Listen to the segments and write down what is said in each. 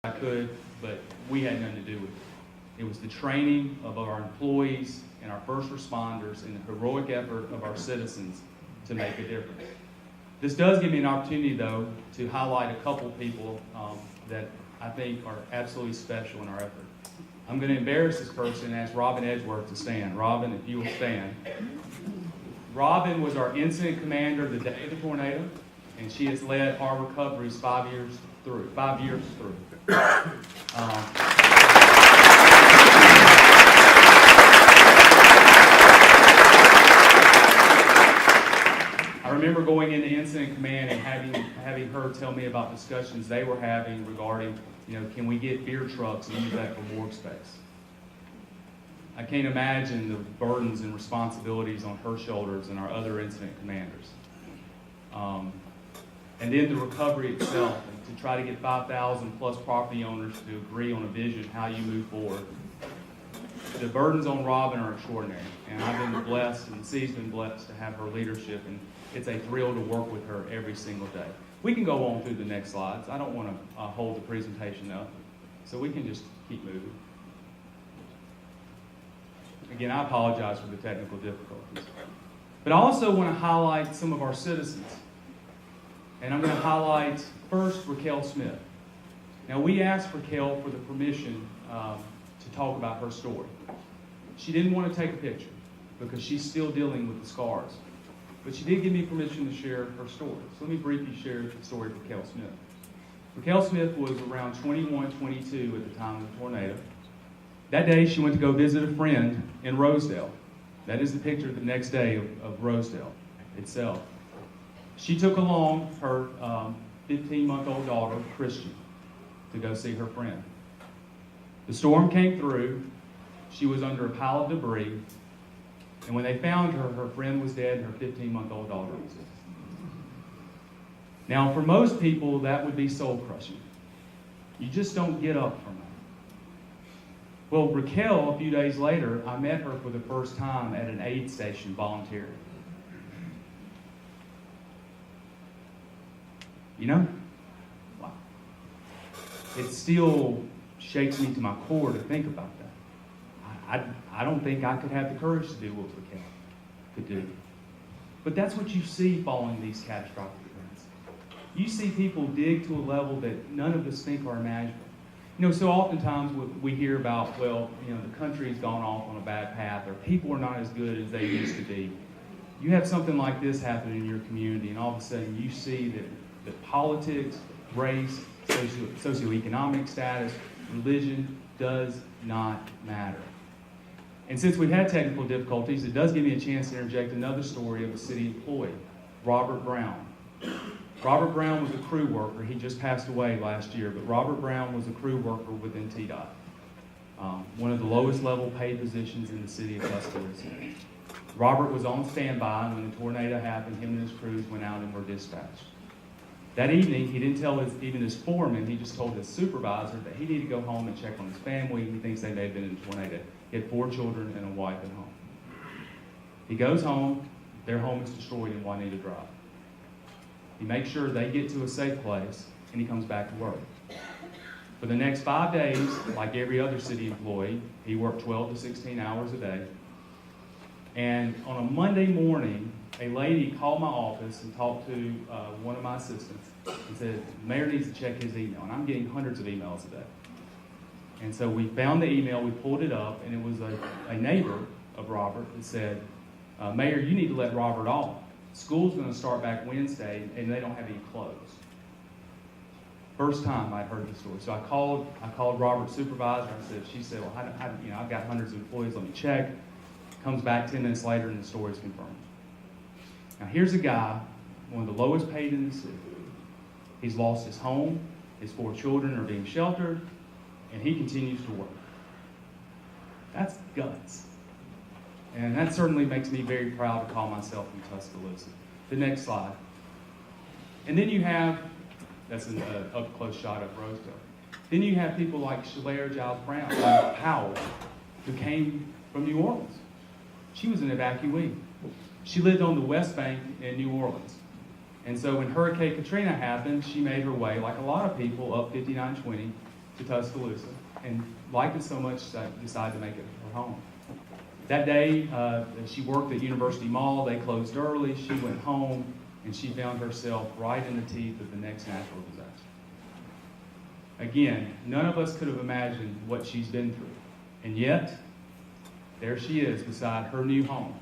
I could, but we had nothing to do with it. It was the training of our employees and our first responders and the heroic effort of our citizens to make a difference. This does give me an opportunity, though, to highlight a couple people that I think are absolutely special in our effort. I'm going to embarrass this person and ask Robin Edgeworth to stand. Robin, if you will stand. Robin was our incident commander the day of the tornado, and she has led our recoveries 5 years through. I remember going into incident command and having her tell me about discussions they were having regarding, can we get beer trucks and use that for morgue space? I can't imagine the burdens and responsibilities on her shoulders and our other incident commanders. And then the recovery itself, and to try to get 5,000 plus property owners to agree on a vision how you move forward. The burdens on Robin are extraordinary, and I've been blessed, and the city's been blessed to have her leadership, and it's a thrill to work with her every single day. We can go on through the next slides. I don't want to hold the presentation up, so we can just keep moving. Again, I apologize for the technical difficulties. But I also want to highlight some of our citizens. And I'm going to highlight first Raquel Smith. Now, we asked Raquel for the permission to talk about her story. She didn't want to take a picture because she's still dealing with the scars. But she did give me permission to share her story. So let me briefly share the story of Raquel Smith. Raquel Smith was around 21, 22 at the time of the tornado. That day, she went to go visit a friend in Rosedale. That is the picture the next day of Rosedale itself. She took along her 15-month-old daughter, Christian, to go see her friend. The storm came through. She was under a pile of debris. And when they found her, her friend was dead and her 15-month-old daughter was dead. Now, for most people, that would be soul-crushing. You just don't get up from that. Well, Raquel, a few days later, I met her for the first time at an aid station volunteering. Wow. It still shakes me to my core to think about that. I don't think I could have the courage to do what Raquel could do. But that's what you see following these catastrophic events. You see people dig to a level that none of us think are imaginable. So oftentimes we hear about, the country's gone off on a bad path, or people are not as good as they used to be. You have something like this happen in your community, and all of a sudden you see that politics, race, socioeconomic status, religion does not matter. And since we've had technical difficulties, it does give me a chance to interject another story of a city employee, Robert Brown. Robert Brown was a crew worker. He just passed away last year, but Robert Brown was a crew worker within TDOT, one of the lowest level paid positions in the city of Tuscaloosa. Robert was on standby, and when the tornado happened, him and his crews went out and were dispatched. That evening, he didn't tell even his foreman, he just told his supervisor that he needed to go home and check on his family. He thinks they may have been in a tornado. He had 4 children and a wife at home. He goes home, their home is destroyed in Juanita Drive. He makes sure they get to a safe place, and he comes back to work. For the next 5 days, like every other city employee, he worked 12 to 16 hours a day. And on a Monday morning, a lady called my office and talked to one of my assistants and said, Mayor needs to check his email. And I'm getting hundreds of emails a day. And so we found the email, we pulled it up, and it was a neighbor of Robert that said, Mayor, you need to let Robert off. School's going to start back Wednesday, and they don't have any clothes. First time I'd heard the story. So I called Robert's supervisor. She said, well, I've got hundreds of employees, let me check. Comes back 10 minutes later, and the story's confirmed. Now here's a guy, one of the lowest paid in the city. He's lost his home, his 4 children are being sheltered, and he continues to work. That's guts. And that certainly makes me very proud to call myself from Tuscaloosa. The next slide. And then you have, that's an up-close shot of Rosedale. Then you have people like Shalair Giles Brown, Powell, who came from New Orleans. She was an evacuee. She lived on the West Bank in New Orleans. And so when Hurricane Katrina happened, she made her way, like a lot of people, up 5920 to Tuscaloosa and liked it so much that I decided to make it her home. That day, she worked at University Mall. They closed early. She went home, and she found herself right in the teeth of the next natural disaster. Again, none of us could have imagined what she's been through. And yet, there she is beside her new home.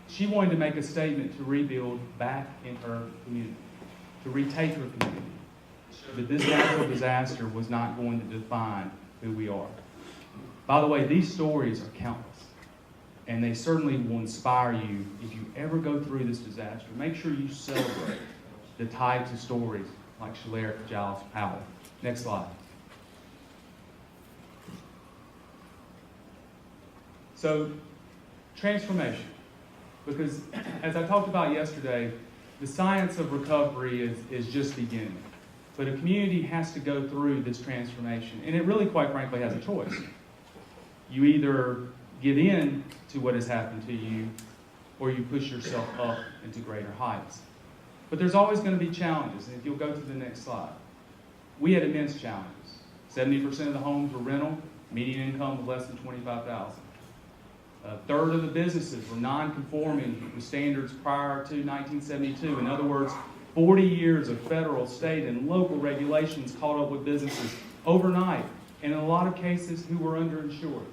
She wanted to make a statement to rebuild back in her community, to retake her community. But this natural disaster was not going to define who we are. By the way, these stories are countless. And they certainly will inspire you if you ever go through this disaster. Make sure you celebrate the types of stories like Shalair Giles Powell. Next slide. So, transformation. Because as I talked about yesterday, the science of recovery is just beginning. But a community has to go through this transformation. And it really, quite frankly, has a choice. You either give in to what has happened to you, or you push yourself up into greater heights. But there's always going to be challenges. And if you'll go to the next slide. We had immense challenges. 70% of the homes were rental. Median income was less than $25,000. A third of the businesses were non-conforming with standards prior to 1972. In other words, 40 years of federal, state, and local regulations caught up with businesses overnight, and in a lot of cases who were underinsured.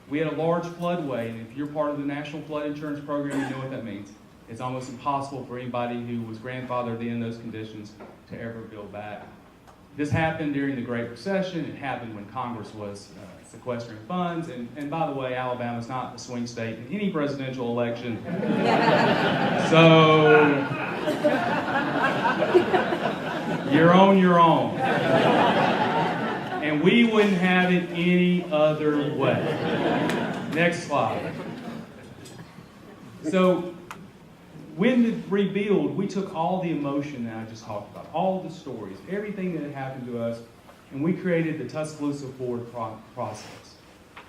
We had a large floodway, and if you're part of the National Flood Insurance Program, you know what that means. It's almost impossible for anybody who was grandfathered in those conditions to ever build back. This happened during the Great Recession. It happened when Congress was sequestering funds. And by the way, Alabama's not a swing state in any presidential election. So, you're on your own. And we wouldn't have it any other way. Next slide. So, when the rebuild, we took all the emotion that I just talked about, all the stories, everything that had happened to us, and we created the Tuscaloosa Forward process.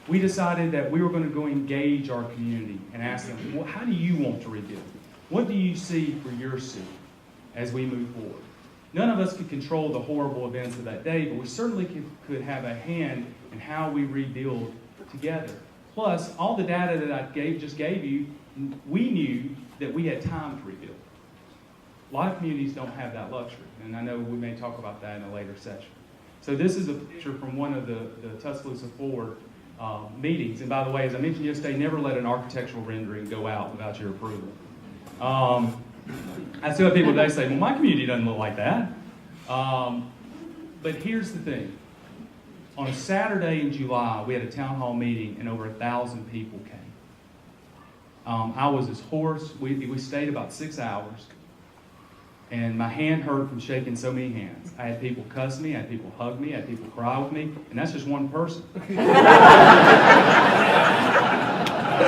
We decided that we were going to go engage our community and ask them, well, how do you want to rebuild? What do you see for your city as we move forward? None of us could control the horrible events of that day, but we certainly could have a hand in how we rebuild together. Plus, all the data that I just gave you, we knew that we had time to rebuild. A lot of communities don't have that luxury, and I know we may talk about that in a later session. So this is a picture from one of the Tuscaloosa Forward meetings. And by the way, as I mentioned yesterday, never let an architectural rendering go out without your approval. I still have people today say, well, my community doesn't look like that. But here's the thing. On a Saturday in July, we had a town hall meeting, and over 1,000 people came. I was as hoarse. We stayed about 6 hours. And my hand hurt from shaking so many hands. I had people cuss me, I had people hug me, I had people cry with me, and that's just one person.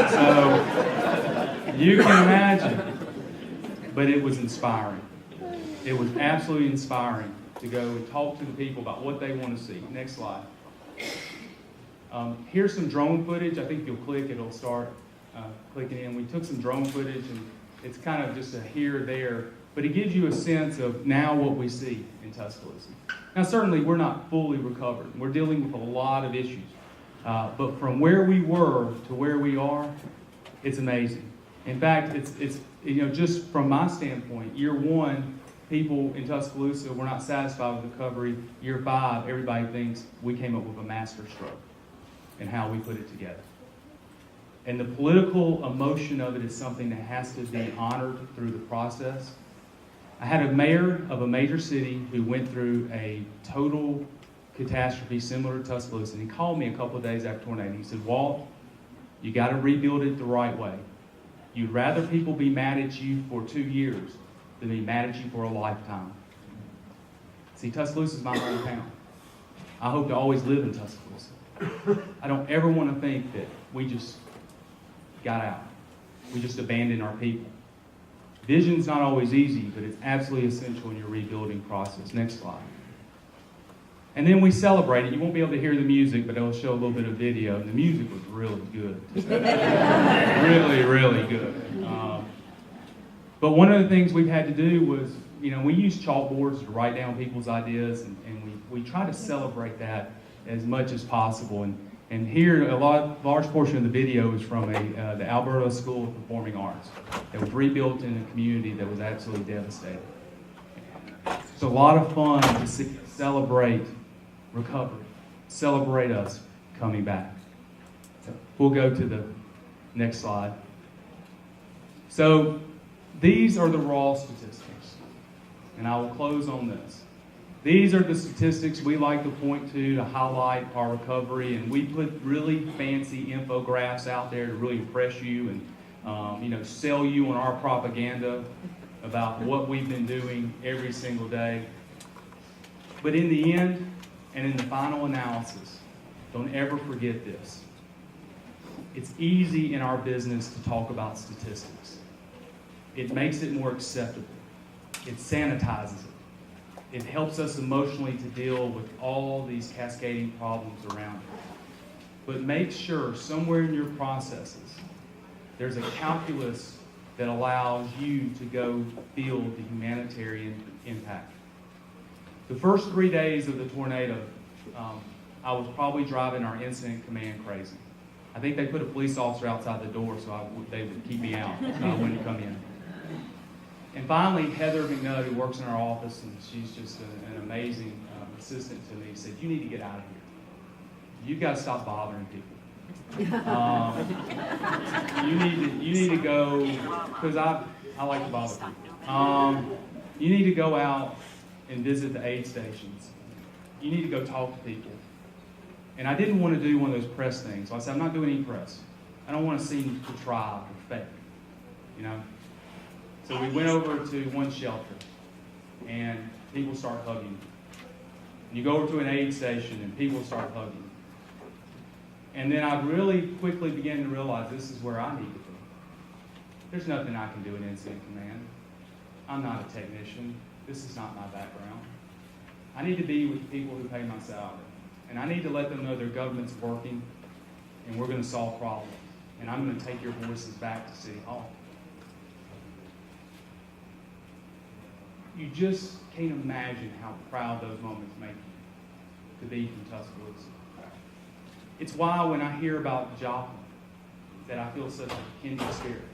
So, you can imagine. But it was inspiring. It was absolutely inspiring to go and talk to the people about what they want to see. Next slide. Here's some drone footage. I think if you'll click, it'll start clicking in. We took some drone footage, and it's kind of just a here, there. But it gives you a sense of now what we see in Tuscaloosa. Now, certainly, we're not fully recovered. We're dealing with a lot of issues. But from where we were to where we are, it's amazing. In fact, it's just from my standpoint, year one, people in Tuscaloosa were not satisfied with recovery. Year 5, everybody thinks we came up with a master stroke in how we put it together. And the political emotion of it is something that has to be honored through the process. I had a mayor of a major city who went through a total catastrophe similar to Tuscaloosa, and he called me a couple of days after tornado. He said, Walt, you got to rebuild it the right way. You'd rather people be mad at you for 2 years than be mad at you for a lifetime. See, Tuscaloosa is my hometown. I hope to always live in Tuscaloosa. I don't ever want to think that we just got out. We just abandoned our people. Vision's not always easy, but it's absolutely essential in your rebuilding process. Next slide. And then we celebrated. You won't be able to hear the music, but it'll show a little bit of video. And the music was really good. Really, really good. But one of the things we've had to do was we use chalkboards to write down people's ideas, and we try to celebrate that as much as possible. And here, large portion of the video is from the Alberta School of Performing Arts that was rebuilt in a community that was absolutely devastated. It's a lot of fun to celebrate recovery, celebrate us coming back. So we'll go to the next slide. So these are the raw statistics, and I will close on this. These are the statistics we like to point to highlight our recovery, and we put really fancy infographics out there to really impress you and sell you on our propaganda about what we've been doing every single day. But in the end, and in the final analysis, don't ever forget this. It's easy in our business to talk about statistics. It makes it more acceptable. It sanitizes it. It helps us emotionally to deal with all these cascading problems around it. But make sure somewhere in your processes, there's a calculus that allows you to go feel the humanitarian impact. The first 3 days of the tornado, I was probably driving our incident command crazy. I think they put a police officer outside the door so they would keep me out, so I wouldn't come in. And finally, Heather McNutt, who works in our office, and she's just an amazing assistant to me, said, "You need to get out of here. You've got to stop bothering people. You need to go," because I like to bother people. You need to go out and visit the aid stations. You need to go talk to people. And I didn't want to do one of those press things. So I said, I'm not doing any press. I don't want to seem contrived or fake, So we went over to one shelter, and people start hugging me. And you go over to an aid station, and people start hugging me. And then I really quickly began to realize this is where I need to be. There's nothing I can do in incident command. I'm not a technician. This is not my background. I need to be with the people who pay my salary. And I need to let them know their government's working, and we're going to solve problems. And I'm going to take your voices back to City Hall. You just can't imagine how proud those moments make you to be from Tuscaloosa. It's why when I hear about Joplin that I feel such a kindred spirit.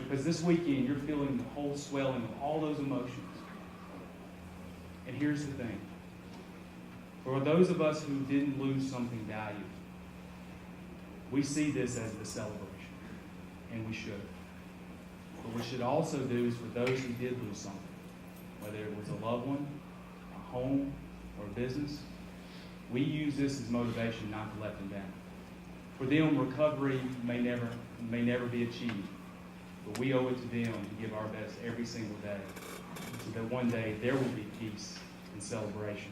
Because this weekend you're feeling the whole swelling of all those emotions. And here's the thing. For those of us who didn't lose something valuable, we see this as the celebration, and we should. What we should also do is for those who did lose something, whether it was a loved one, a home, or a business, we use this as motivation not to let them down. For them, recovery may never be achieved, but we owe it to them to give our best every single day, so that one day there will be peace and celebration.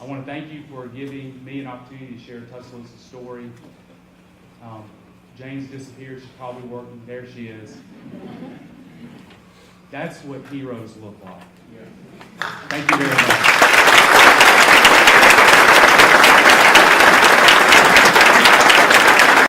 I want to thank you for giving me an opportunity to share Tuscaloosa's story. Jane's disappeared. She's probably working. There she is. That's what heroes look like. Thank you very much.